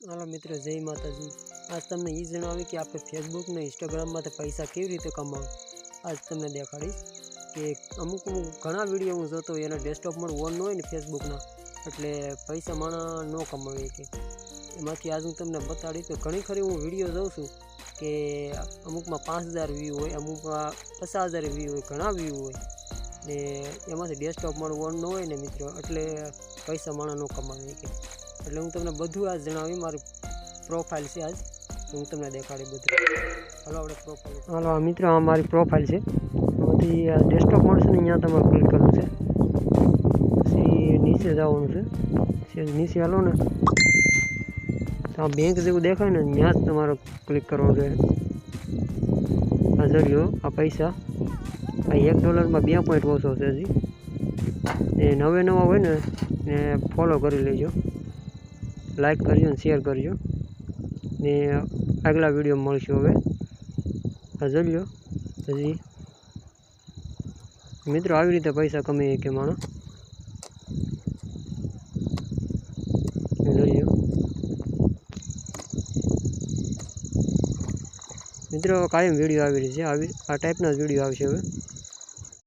હાલો મિત્રો, જય માતાજી। આજ તમને એ જણાવી કે આપણે ફેસબુક ને ઇન્સ્ટાગ્રામમાંથી પૈસા કેવી રીતે કમાવ આજ તમને દેખાડીશ કે અમુક ઘણા વિડીયો હું જોતો હોય એના ડેસ્કટોપમાં ઓન હોય ને ફેસબુકના, એટલે પૈસા માણા ન કમાવે કે એમાંથી આજ હું તમને બતાડીશ કે ઘણી ખરી હું વિડીયો જોઉં છું કે અમુકમાં 5000 વ્યૂ હોય, અમુકમાં 50000 વ્યૂ હોય, ઘણા વ્યૂ હોય ને એમાંથી ડેસ્કટોપમાં ઓન ન હોય ને મિત્રો, એટલે પૈસા માણા ન કમાવે કે એટલે હું તમને બધું આજ જણાવી। મારી પ્રોફાઇલ છે આજ હું તમને દેખાડી બધું। હાલો આપણે પ્રોફાઇલ, હાલો મિત્રો, આ મારી પ્રોફાઇલ છે। એમાંથી ડેસ્કટોપ મળશે ને અહીંયા તમારે ક્લિક કરવું છે, પછી નીચે જવાનું છે, નીચે હાલો ને તો આ બેંક જેવું દેખાય ને ત્યાં જ તમારે ક્લિક કરવાનું છે। આ જરીયો આ પૈસા આ $1માં 2 પોઈન્ટ ઓછો છે હજી, એ નવા હોય ને એ ફોલો કરી લેજો, લાઈક કરજો ને શેર કરજો ને આગલા વિડીયો મળશું। હવે જોઈ લો, હજી મિત્રો આવી રીતે પૈસા કમાઈએ કે માણસ જોઈ લો મિત્રો, કાયમ વિડીયો આવી રહી છે, આ ટાઈપના જ વિડીયો આવશે હવે।